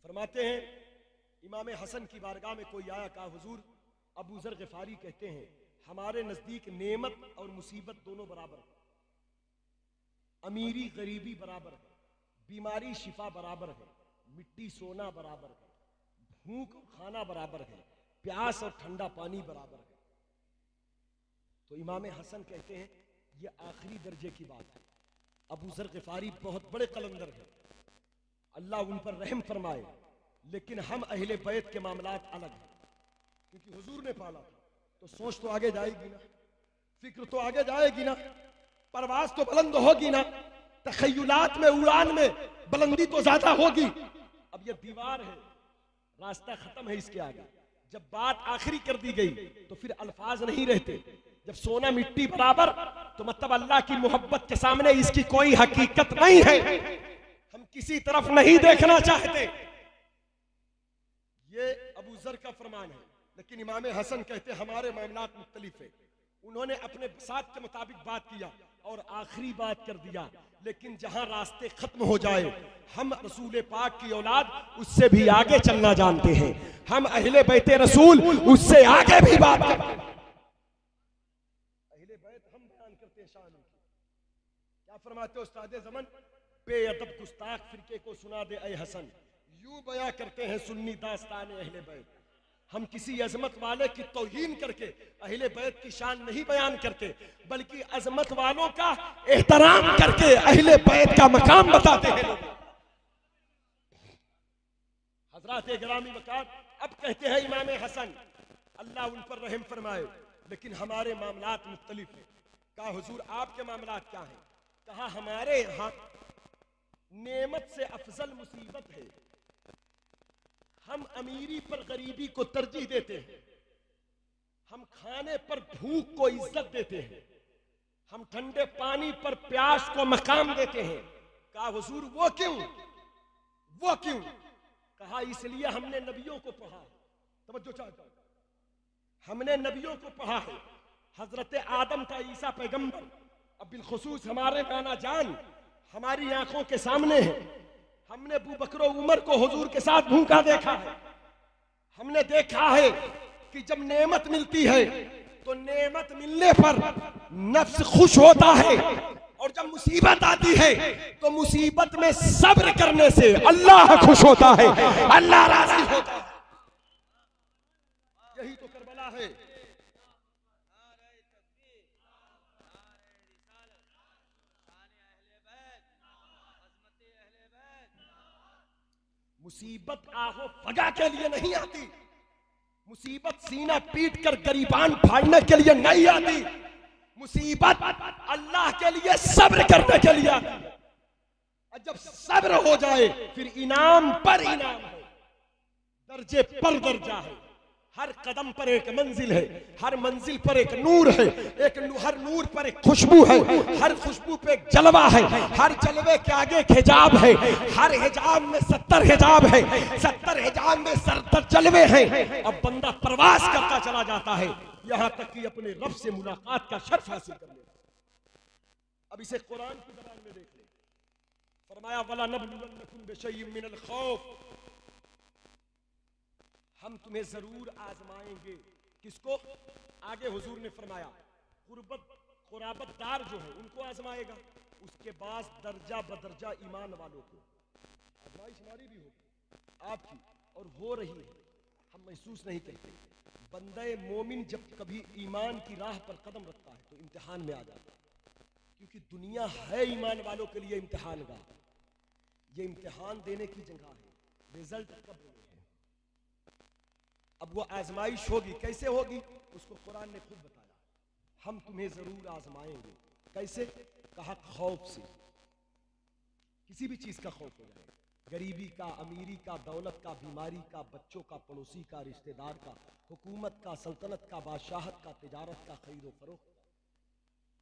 फरमाते हैं इमाम हसन की बारगाह में कोई आया, कहा हुजूर अबू ज़र ग़िफ़ारी कहते हैं हमारे नज़दीक नेमत और मुसीबत दोनों बराबर है, अमीरी गरीबी बराबर है, बीमारी शिफा बराबर है, मिट्टी सोना बराबर है, भूख खाना बराबर है, प्यास और ठंडा पानी बराबर है। तो इमाम हसन कहते हैं ये आखिरी दर्जे की बात है। अबू ज़र ग़िफ़ारी बहुत बड़े कलंदर हैं, अल्लाह उन पर रहम फरमाए, लेकिन हम अहले बैत के मामलात अलग हैं, क्योंकि हुजूर ने पाला था तो सोच तो आगे जाएगी ना, फिक्र तो आगे जाएगी ना, परवाज तो बुलंद होगी ना, तखय्युलात में उड़ान में बुलंदी तो ज्यादा होगी। अब ये दीवार है, रास्ता खत्म है इसके आगे। जब बात आखिरी कर दी गई तो फिर अल्फाज नहीं रहते। जब सोना मिट्टी बराबर तो मतलब अल्लाह की मोहब्बत के सामने इसकी कोई हकीकत नहीं है, हम किसी तरफ नहीं देखना चाहते। ये अबू ज़र का फरमान है। लेकिन इमाम हसन कहते हमारे मामलात मुख्तलिफ है। उन्होंने अपने साथ के मुताबिक बात किया और आखिरी बात कर दिया, लेकिन जहां रास्ते खत्म हो जाए हम रसूल पाक की औलाद उससे भी आगे चलना जानते हैं, हम अहले बैते रसूल उससे आगे भी बात करते हैं। अहले बैत हम बयान करते हैं शान की। क्या फरमाते उस्ताद ज़मन, बेअदब गुस्ताख फिरके को सुना दे ऐ हसन, यूं बयां करते हैं सुन्नी दास्तान अहले बैत। हम किसी अजमत वाले की तौहीन करके अहले बैत की शान नहीं बयान करते, बल्कि अजमत वालों का एहतराम करके अहले बैत का मकाम बताते हैं लोग। हजरात गिरामी वक़ार, अब कहते हैं इमाम हसन अल्लाह उन पर रहम फरमाए, लेकिन हमारे मामलात मुख्तलिफ हैं। कहा हुजूर आपके मामलात क्या हैं? कहा हमारे यहाँ नेमत से अफजल मुसीबत है, हम अमीरी पर गरीबी को तरजीह देते हैं, हम खाने पर भूख को इज्जत देते हैं, हम ठंडे पानी पर प्यास को मकाम देते हैं। कहा हुजूर वो क्यों, वो क्यों? कहा इसलिए हमने नबियों को पढ़ा। तवज्जो चाहता हूं, हमने नबियों को पढ़ा है। हजरत आदम का ईसा पैगंबर, अब बिलखुसूस हमारे नाना जान हमारी आंखों के सामने है। हमने अबू बकर उमर को हुजूर के साथ भूखा देखा है। हमने देखा है कि जब नेमत मिलती है तो नेमत मिलने पर नफ्स खुश होता है, और जब मुसीबत आती है तो मुसीबत में सब्र करने से अल्लाह खुश होता है, अल्लाह राजी होता है। यही तो करबला है। मुसीबत आहो फगा के लिए नहीं आती, मुसीबत सीना पीट कर गरीबान फाड़ने के लिए नहीं आती, मुसीबत अल्लाह के लिए सब्र करने के लिए आती है। और जब सब्र हो जाए फिर इनाम पर इनाम है, दर्जे पर दर्जा है, हर कदम पर एक मंजिल है, हर मंजिल पर एक नूर है, हर नूर पर एक खुशबू है, हर खुशबू पे एक जलवा है, हर जलवे के आगे एक हिजाब है, हर हिजाब में 70 हिजाब है, 70 हिजाब में 70 जलवे हैं। अब बंदा प्रवास करता चला जाता है यहां तक कि अपने रब से मुलाकात का शर्फ हासिल कर लेता। अब इसे कुरान की ज़बान में देख ले, फरमाया वला नबलुवन्नकुम बिशैइन मिनल खौफ, हम तुम्हें जरूर आजमाएंगे। किसको? आगे हुजूर ने फरमाया कुराबतदार जो है उनको आजमाएगा, उसके बाद दर्जा बदर्जा ईमान वालों को। आजमाइश हमारी भी होगी, आपकी, और हो रही है, हम महसूस नहीं करते। बंदे मोमिन जब कभी ईमान की राह पर कदम रखता है तो इम्तिहान में आ जाता है, क्योंकि दुनिया है ईमान वालों के लिए इम्तिहान का। ये इम्तिहान देने की जगह है, रिजल्ट कब होगा? अब वो आजमाइश होगी, कैसे होगी उसको कुरान ने खुद बताया, हम तुम्हें जरूर आजमाएंगे। कैसे? कहा खौफ से, किसी भी चीज का खौफ हो जाए, गरीबी का, अमीरी का, दौलत का, बीमारी का, बच्चों का, पड़ोसी का, रिश्तेदार का, हुकूमत का, सल्तनत का, बादशाहत का, तिजारत का, खरीदो फरोख्त।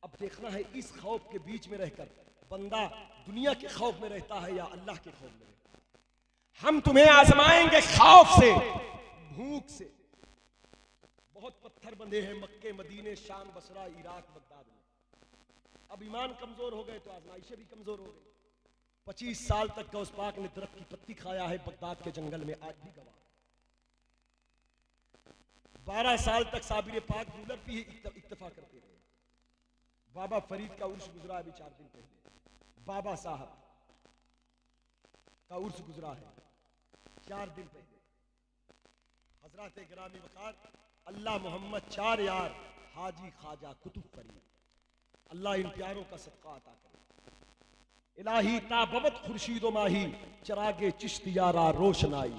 अब देखना है इस खौफ के बीच में रहकर बंदा दुनिया के खौफ में रहता है या अल्लाह के खौफ में रहता है। हम तुम्हें आजमाएंगे खौफ से, भूख से। बहुत पत्थर बंधे हैं मक्के, मदीने, शाम, बसरा, इराक, बगदाद में। अब ईमान कमजोर हो गए तो आजमाइशें भी कमजोर हो गई। 25 साल तक गौस पाक ने दरख्त की पत्ती खाया है बगदाद के जंगल में, आज भी गवाह। 12 साल तक साबिर पाक दूलर भी इक्तफा करते रहे। बाबा फरीद का उर्स गुजरा अभी 4 दिन पहले, बाबा साहब का उर्स गुजरा है 4 दिन पहले। हजरत गिरामी वकार अल्लाह मोहम्मद 4 यार हाजी ख्वाजा कुतुब फरीद, अल्लाह इन प्यारों का सदका अता करे। इलाही ताबवत खुर्शीदो माही चरागे चिश्तियारा रोशनाई,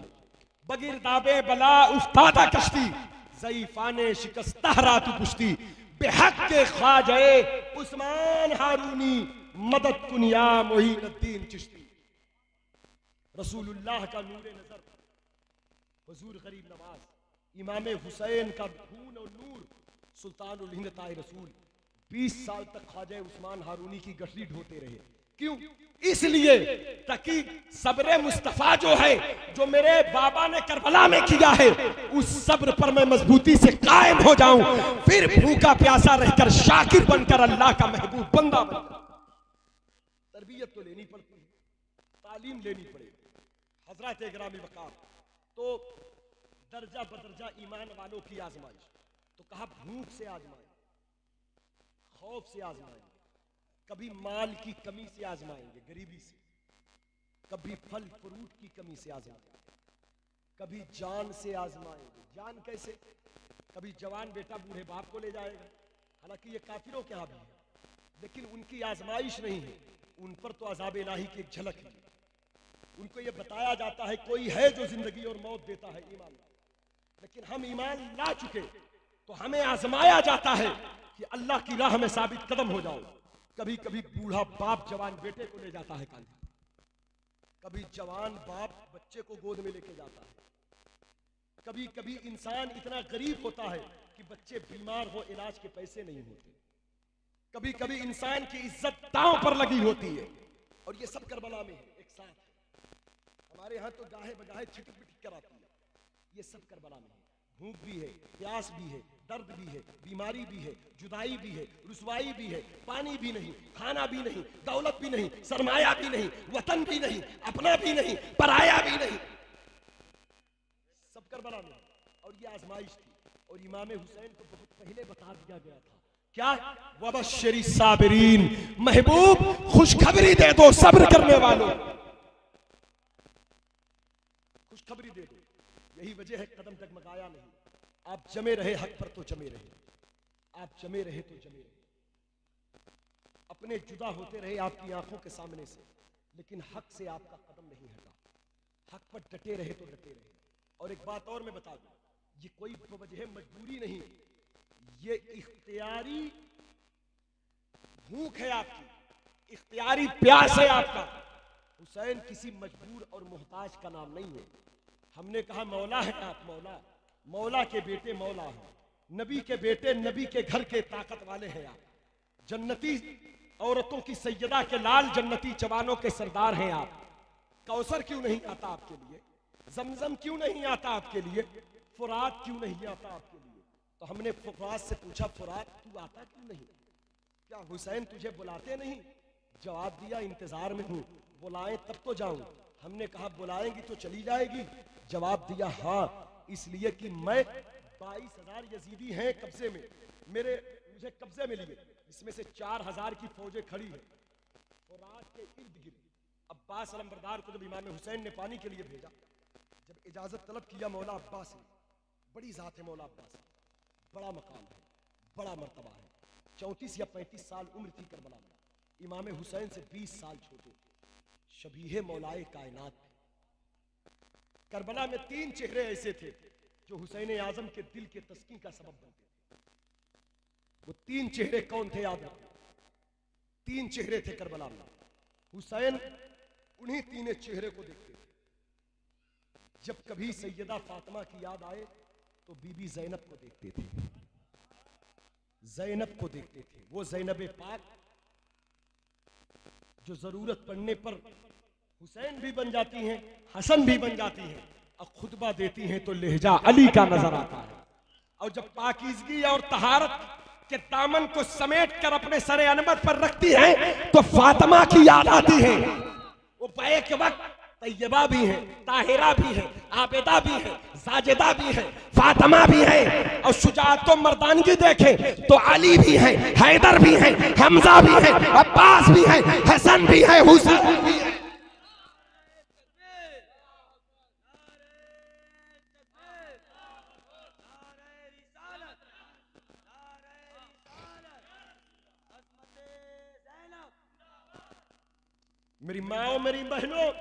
बगिरदाबे बला उस्तादा कश्ती ज़ईफ़ाने शिकस्तहरा तू पुश्ती, बेहक के ख्वाजे उस्मान हारूनी मदद कुनिया मोहीनुद्दीन चिश्ती। रसूलुल्लाह का नूरे नजर, हुजूर गरीब नवाज, इमाम हुसैन का खून और नूर, सुल्तानुल हिंद ताए रसूल 20 साल तक ख्वाजा उस्मान हारूनी की गठरी ढोते रहे। क्यों? इसलिए ताकि सब्र मुस्तफा जो है, जो मेरे बाबा ने करबला में किया है, उस सब्र पर मैं मजबूती से कायम हो जाऊं, फिर भूखा प्यासा रहकर शाकिर बनकर अल्लाह का महबूब बंदा बनकर। तरबियत तो लेनी पड़ती है, तालीम लेनी पड़ेगी। हजरत गिरामी वकार तो दर्जा बदर्जा ईमान वालों की आजमाइश, तो कहा भूख से आजमाए, खौफ से आजमाएंगे, कभी माल की कमी से आजमाएंगे, गरीबी से, कभी फल फ्रूट की कमी से आजमाएंगे, कभी जान से आजमाएंगे। जान कैसे? कभी जवान बेटा बूढ़े बाप को ले जाएगा, हालांकि ये काफिरों के यहाँ भी है, लेकिन उनकी आजमाइश नहीं है, उन पर तो अज़ाब इलाही की एक झलक है। उनको ये बताया जाता है कोई है जो जिंदगी और मौत देता है, ईमान। लेकिन हम ईमान ला चुके तो हमें आजमाया जाता है कि अल्लाह की राह में साबित कदम हो जाओ। कभी कभी बूढ़ा बाप जवान बेटे को ले जाता है कांधे पर, कभी जवान बाप बच्चे को गोद में लेके जाता है, कभी कभी इंसान इतना गरीब होता है कि बच्चे बीमार हो, इलाज के पैसे नहीं होते, कभी कभी इंसान की इज्जत दांव पर लगी होती है। और ये सब करबला में है एक साथ। हमारे यहाँ तो गाहे बगाहे छिटक पिटक कर आती है, ये सब करबला में है। भूख भी है, प्यास भी है, दर्द भी है, बीमारी भी है, जुदाई भी है, रुसवाई भी है, पानी भी नहीं, खाना भी नहीं, दौलत भी नहीं, सरमाया भी नहीं, वतन भी नहीं, अपना भी नहीं, पराया भी नहीं, सब करबला में। और ये आजमाइश थी, और इमाम हुसैन को बहुत पहले बता दिया गया था, क्या? वबश्शिरी साबिरीन, महबूब खुशखबरी दे दो सब्र करने वालों, खुशखबरी दे दो। यही वजह है कदम डगमगाया नहीं। आप जमे रहे हक पर तो जमे रहे, आप जमे रहे तो जमे रहे। अपने जुदा होते रहे आपकी आंखों के सामने से, लेकिन हक से आपका कदम नहीं हटा, हक पर डटे रहे तो डटे रहे। और एक बात और मैं बता दूं, ये कोई वजह मजबूरी नहीं, ये इख्तियारी भूख है आपकी, इख्तियारी प्यास है आपका। हुसैन किसी मजबूर और मोहताज का नाम नहीं है। हमने कहा मौला है आप, मौला, मौला के बेटे मौला हैं, नबी के बेटे नबी के घर के ताकत वाले हैं आप, जन्नती औरतों की सैयदा के लाल, जन्नती जवानों के सरदार हैं आप। कौसर क्यों नहीं आता आपके लिए? जमजम क्यों नहीं आता आपके लिए? फुरात क्यों नहीं आता आपके लिए? तो हमने फुरात से पूछा, फुरात तू आता क्यों नहीं? क्या हुसैन तुझे बुलाते नहीं? जवाब दिया, इंतजार में हूं, बुलाएं तब तो जाऊं। हमने कहा बुलाएंगी तो चली जाएगी? जवाब दिया, हाँ, इसलिए कि मैं 22,000 यजीदी हैं कब्जे में, मुझे कब्जे में लिए, इसमें से 4,000 की फौजें खड़ी है फुरात के इर्द गिर्द। अब्बास अलंबरदार को जब इमाम हुसैन ने पानी के लिए भेजा, जब इजाजत तलब किया मौला अब्बास ने, बड़ी जात है मौला अब्बास, बड़ा मकाम है, बड़ा मर्तबा है, 34 या 35 साल उम्र थी करबला में, इमाम हुसैन से 20 साल छोटे, शबीहे मौलाए कायनात थे। करबला में 3 चेहरे ऐसे थे जो हुसैन आजम के दिल के तस्कीन का सबब बनते थे। वो 3 चेहरे कौन थे? याद रखो, 3 चेहरे थे करबला में। हुसैन उन्हीं 3 चेहरे को देखते थे। जब कभी सैयदा फातिमा की याद आए तो बीबी ज़ैनब को देखते थे, ज़ैनब को देखते थे। वो ज़ैनब पाक जो जरूरत पड़ने पर हुसैन भी बन जाती हैं, हसन भी बन जाती हैं, और खुतबा देती हैं तो लहजा अली का नजर आता है। और जब पाकीज़गी और तहारत के दामन को समेट कर अपने सरे अनमत पर रखती हैं तो फातिमा की याद आती है। वो बैक के वक्त तैयबा भी है, ताहिरा भी है, आबिदा भी है, साजिदा भी है, फातिमा भी है। और शुजाअत मर्दानगी देखें तो अली भी है, हैदर भी है, हमजा भी है, अब्बास भी है, हसन भी है, हुसैन भी है। मेरी माओ, मेरी बहनों,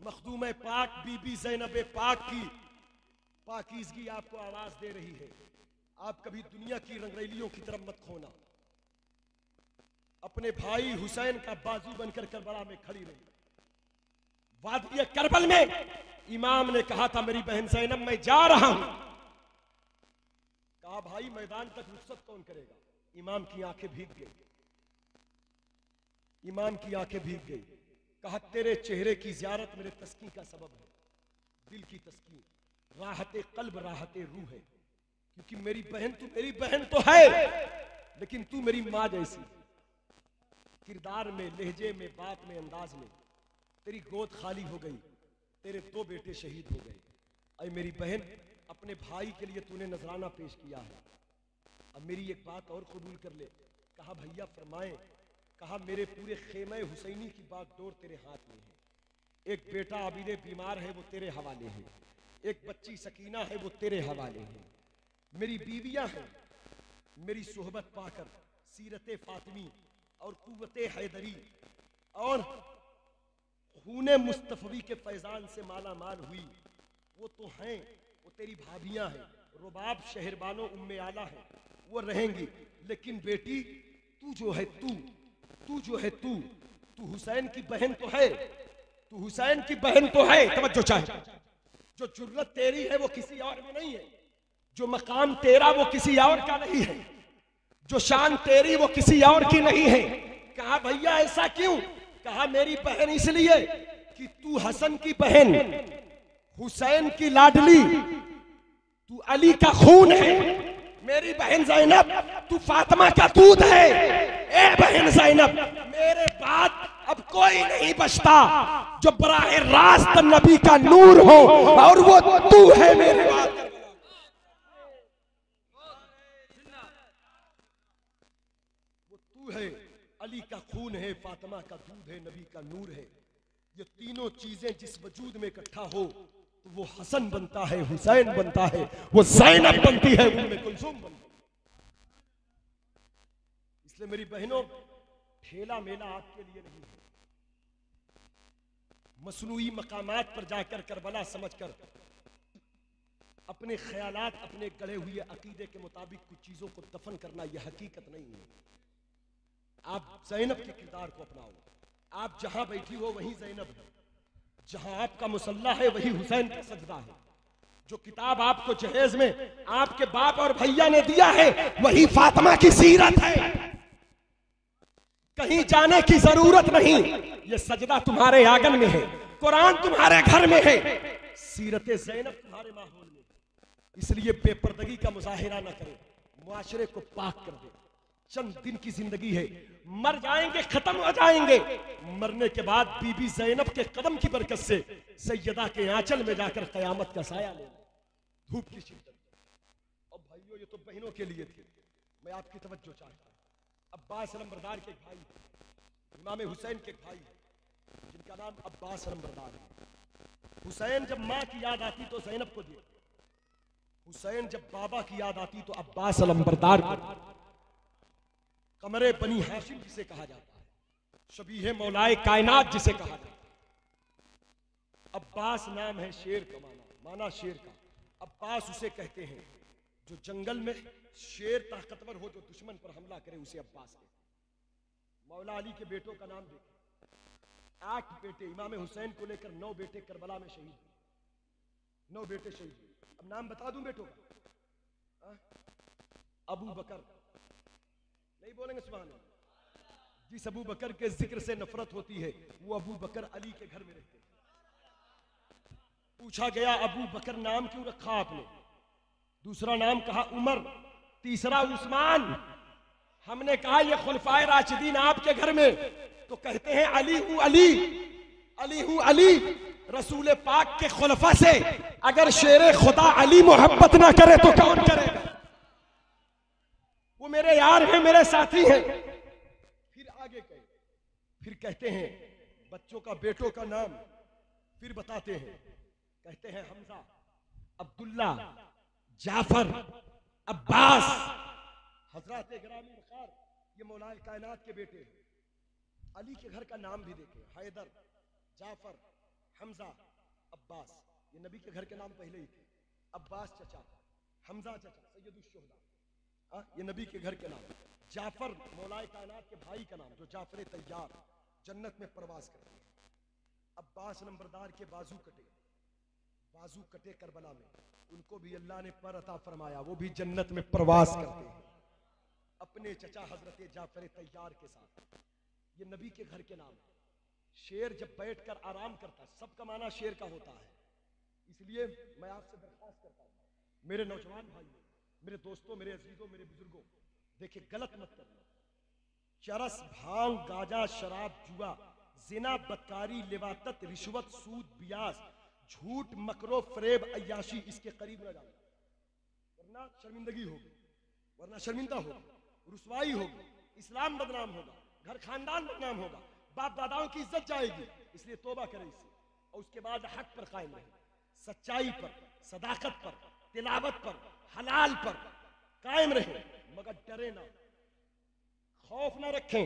मखदूम पाक बीबी ज़ैनब पाक की पाकीज़गी आपको आवाज दे रही है। आप कभी दुनिया की रंगरैलियों की तरफ मत खोना। अपने भाई हुसैन का बाजू बनकर करबला में खड़ी रही। वादी करबल में इमाम ने कहा था मेरी बहन ज़ैनब मैं जा रहा हूं। कहा भाई मैदान तक रुखसत कौन करेगा। इमाम की आंखें भीग गई, इमाम की आंखें भीग गई। कहा तेरे चेहरे की ज़ियारत मेरे तस्कीन का सबब है, दिल की तस्कीन, राहते कल्ब राहते रूह है। क्योंकि मेरी बहन तो है, लेकिन तू मेरी माँ जैसी। किरदार में, लहजे में, बात में, अंदाज में तेरी गोद खाली हो गई, तेरे 2 बेटे शहीद हो गए। अरे मेरी बहन, अपने भाई के लिए तूने नजराना पेश किया है। अब मेरी एक बात और कबूल कर ले। कहा भैया फरमाएं। कहा मेरे पूरे खेमे हुसैनी की बागडोर तेरे हाथ में है। एक बेटा अबीले बीमार है वो तेरे हवाले है, एक बच्ची सकीना है वो तेरे हवाले है, मेरी बीवियां हैं। मेरी सोहबत पाकर सीरत फातिमी और कुव्वते हैदरी और खूने मुस्तफवी के फैजान से माला माल हुई। वो तो हैं, वो तेरी भाभियां हैं। रुबाब शहरबानो उम्मे आला है, वो रहेंगी। लेकिन बेटी तू जो है, तू हुसैन की बहन तो है, तू हुसैन की बहन तो है। तवज्जो चाहिए। जो जुर्रत तेरी है वो किसी और में नहीं है, जो मकाम तेरा वो किसी और का नहीं है, जो शान तेरी वो किसी और की नहीं है। कहा भैया ऐसा क्यों। कहा मेरी बहन इसलिए कि तू हसन की बहन, हुसैन की लाडली, तू अली का खून है। मेरी बहन ज़ैनब तू फातिमा का दूध है। ए बहन ज़ैनब, मेरे बाद अब कोई नहीं बचता जो बराह रास्त नबी का नूर हो, और वो तू है मेरे बाद। वो तू है, अली का खून है, फातिमा का दूध है, नबी का नूर है। ये तीनों चीजें जिस वजूद में इकट्ठा हो तो वो हसन बनता है, हुसैन बनता है, वो ज़ैनब बनती है, उम्मे कुलसूम बनती है। इसलिए मेरी बहनों, ठेला मेला आपके लिए नहीं है। मसनूई मकामात पर जाकर करबला समझकर अपने ख्यालात, अपने गढ़े हुए अकीदे के मुताबिक कुछ चीजों को दफन करना यह हकीकत नहीं है। आप ज़ैनब के किरदार को अपनाओ। आप जहां बैठी हो वहीं ज़ैनब है, जहां आपका मुसल्ला है वही हुसैन का सजदा है। जो किताब आपको जहेज में आपके बाप और भैया ने दिया है वही फातिमा की सीरत है। कहीं जाने की जरूरत नहीं। ये सजदा तुम्हारे आंगन में है, कुरान तुम्हारे घर में है, सीरत ज़ैनब तुम्हारे माहौल में। इसलिए बेपर्दगी का मुजाहिरा न करें, मुआशरे को पाक कर दे। चंद दिन की जिंदगी है, मर जाएंगे, खत्म हो जाएंगे। मरने के बाद बीबी ज़ैनब के कदम की बरकत से सैयदा के आंचल में जाकर कयामत का साया लेना, धूप की शिद्दत। और भाइयों, ये तो बहनों के लिए थे। मैं आपकी तवज्जो चाहता हूं। अब्बास अलमबरदार के भाई, इमाम हुसैन के भाई, जिनका नाम अब्बास अलमबरदार है। हुसैन जब माँ की याद आती तो ज़ैनब को दिए, हुसैन जब बाबा की याद आती तो अब्बास अलमबरदार को। कमरे बनी हाशिम जिसे कहा जाता है, शबीह मौलाए कायनात जिसे कहा जाता है। अब्बास नाम है शेर का, माना शेर का। अब्बास उसे कहते हैं जो जंगल में शेर ताकतवर हो, जो दुश्मन पर हमला करे, उसे अब्बास कहते हैं। मौला अली के बेटों का नाम देखें। 8 बेटे, इमाम हुसैन को लेकर 9 बेटे करबला में शहीद हुए। 9 बेटे शहीद हुए। अब नाम बता दूं बेटों का। अबू बकर, नहीं बोलेंगे सुभान अल्लाह। जिस अबू बकर के जिक्र से नफरत होती है वो अबू बकर अली के घर में रहते हैं। पूछा गया अबू बकर नाम क्यों रखा आपने। दूसरा नाम कहा उमर, तीसरा उस्मान। हमने कहा ये खुलफाए राशिदीन आपके घर में, तो कहते हैं अली हूं अली। अली हूं अली रसूल पाक के खुलफा से अगर शेर खुदा अली मोहब्बत ना करे तो कौन करेगा? वो मेरे यार हैं, मेरे साथी हैं। फिर आगे कहे, फिर कहते हैं बच्चों का, बेटों का नाम फिर बताते हैं। कहते हैं हमजा, अब्दुल्ला, जाफर, अब्बास। हजरत गिरामी वक़ार ये मौलाए कायनात के बेटे हैं। अली के घर का नाम भी देखें, हैदर, जाफर, हमजा, अब्बास। ये नबी के घर के नाम पहले ही थे। अब्बास चचा, हमजा चचा, सैयदुल शुहदा, ये नबी के घर के नाम। जाफर मौलाए कायनात के भाई का नाम, जो जाफर तैयार जन्नत में प्रवास करते हैं। अब्बास नंबरदार के बाजू कटे करबला में, उनको भी अल्लाह ने पर अता फरमाया, वो भी जन्नत में प्रवास करते हैं अपने चचा हजरत जाफर तैयार के साथ। ये नबी के घर के नाम है। शेर जब बैठकर आराम करता है, सबका माना शेर का होता है। इसलिए मैं आपसे दरख्वास्त करता हूं, मेरे नौजवान भाइयों, मेरे दोस्तों, मेरे अजीजों, मेरे बुजुर्गों, देखिए गलत मत करना। चरस, भांग, गाजा, शराब, जुआ, जिना, बदकारी, लिवातत, रिश्वत, सूद, बियास, झूठ, मकरो, फरेब, अय्याशी, इसके करीब न जाना, वरना शर्मिंदगी होगी, वरना शर्मिंदा होगी, रुसवाई होगी, इस्लाम बदनाम होगा, घर खानदान बदनाम होगा, बाप दादाओं की इज्जत जाएगी। इसलिए तौबा करें इससे, और उसके बाद हक पर कायम रहे, सच्चाई पर, सदाकत पर, तिलावत पर, हलाल पर कायम रहे, मगर डरे ना, खौफ ना रखें।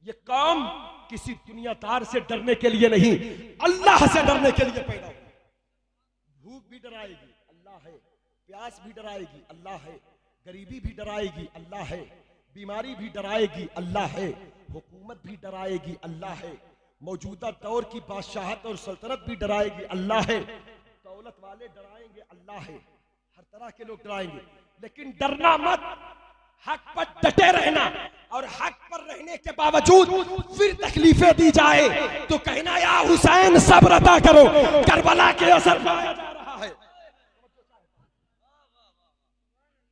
ये काम किसी दुनियादार से डरने के लिए नहीं, अल्लाह से डरने के लिए पैदा हुआ। भूख भी डराएगी, अल्लाह है। प्यास भी डराएगी, अल्लाह है। गरीबी भी डराएगी, अल्लाह है। बीमारी भी डराएगी, अल्लाह है। हुकूमत भी डराएगी, अल्लाह है। मौजूदा दौर की बादशाहत और सल्तनत भी डराएगी, अल्लाह है। दौलत वाले डराएंगे, अल्लाह है। हर तरह के लोग डराएंगे, लेकिन डरना मत, हक पर डटे रहना। और हक पर रहने के बावजूद फिर तकलीफें दी जाए तो कहना या हुसैन सब्र अता करो, करबला के असर पाया जा रहा है।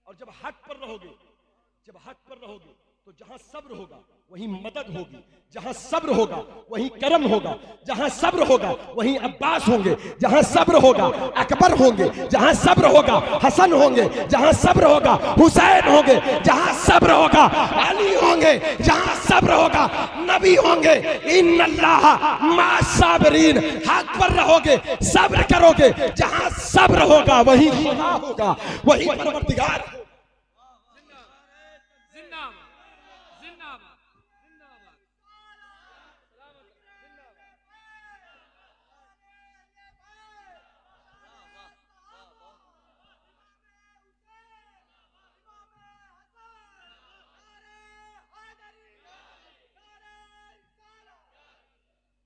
और जब हक पर रहोगे तो जहां सब्र होगा वहीं मदद होगी, जहां सब्र होगा वहीं करम होगा, जहां सब्र होगा वहीं अब्बास होंगे, जहां सब्र होगा अकबर होंगे, जहां सब्र होगा हसन होंगे, जहां सब्र होगा हुसैन होंगे, जहां सब्र होगा अली होंगे, जहां सब्र होगा नबी होंगे। इन्नल्लाह मास्साबिरीन, हक पर रहोगे, सब्र करोगे, जहां सब्र होगा वहीं खुदा होगा, वहीं परवरदिगार।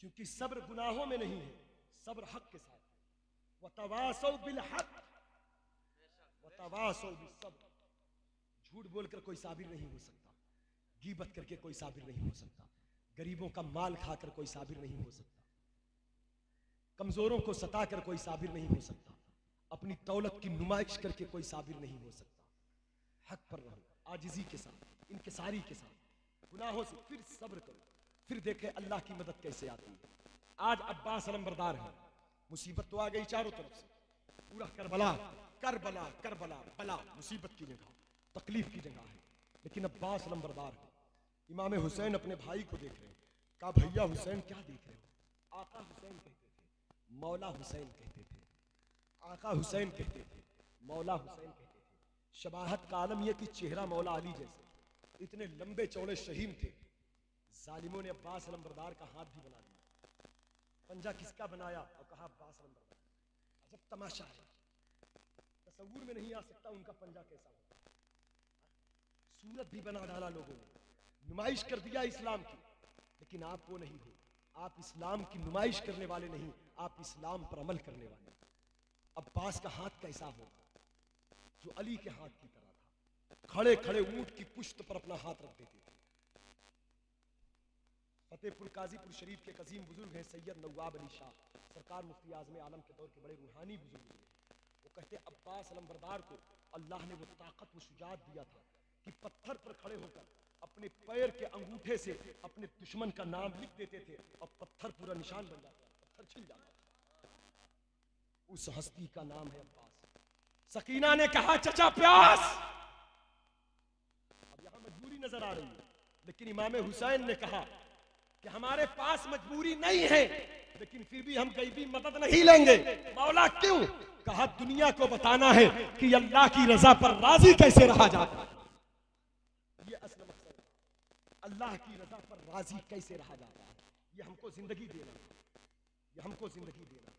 क्योंकि सब्र गुनाहों में नहीं है, सब्र हक के साथ है। वतवासौ बिल हक वतवासौ बिस्सब्र। झूठ बोलकर कोई साबिर नहीं हो सकता, गीबत करके कोई साबिर नहीं हो सकता, गरीबों का माल खाकर कोई साबिर नहीं हो सकता, कमजोरों को सताकर कोई साबिर नहीं हो सकता, अपनी दौलत की नुमाइश करके कोई साबिर नहीं हो सकता। हक पर रहो, आजिजी के साथ, इनकिसारी के साथ, गुनाहों से फिर सब्र करो, फिर देखे अल्लाह की मदद कैसे आती है। आज अब्बास अलमबरदार है, मुसीबत तो आ गई चारों तरफ से, पूरा करबला करबला करबला बला मुसीबत की जगह, तकलीफ की जगह है, लेकिन अब्बास अलमबरदार है। इमाम हुसैन अपने भाई को देख रहे हैं, कहा भैया हुसैन क्या देख रहे हो? आका हुसैन कहते थे, मौला हुसैन कहते थे, आका हुसैन कहते थे, मौला हुसैन कहते थे। शबाहत का आलम यह कि चेहरा मौला अली जैसे, इतने लंबे चौड़े शहीम थे। जालिमों ने अब्बास अलमबरदार का हाथ भी बना दिया। पंजा किसका बनाया? और कहा अब्बास अलमबरदार। अजब तमाशा है, तसव्वुर में नहीं आ सकता उनका पंजा कैसा होता। सूरत भी बना डाला लोगों ने, नुमाइश कर दिया इस्लाम की, लेकिन आप वो नहीं हो। आप इस्लाम की नुमाइश करने वाले नहीं, आप इस्लाम पर अमल करने वाले। अब्बास का हाथ कैसा होगा? जो अली के हाथ की तरह था, खड़े खड़े ऊंट की पुश्त पर अपना हाथ रख देते थे। फतेहपुर काजीपुर शरीफ के कसीम बुजुर्ग हैं सैयद नवाब अली शाह, सरकार मुफ्ती आजम आलम के दौर के बड़े रूहानी बुजुर्ग हैं। वो कहते अब्बास अलमबरदार को अल्लाह ने वो ताकत, वो शुजात दिया था कि पत्थर पर खड़े होकर अपने पैर के अंगूठे से अपने दुश्मन का नाम लिख देते थे और पत्थर पूरा निशान बन जाता, पत्थर छिल जाता। उस हस्ती का नाम है अब्बास। सकीना ने कहा चचा प्यास। अब यहां मजबूरी नजर आ रही है, लेकिन इमाम हुसैन ने कहा कि हमारे पास मजबूरी नहीं है, लेकिन फिर भी हम कहीं भी मदद नहीं लेंगे। मौला क्यों? कहा दुनिया को बताना है कि अल्लाह की रजा पर राजी कैसे रहा जाता है। ये असल मकसद है, अल्लाह की रजा पर राजी कैसे रहा जाता है। ये हमको जिंदगी देना, ये हमको जिंदगी देना।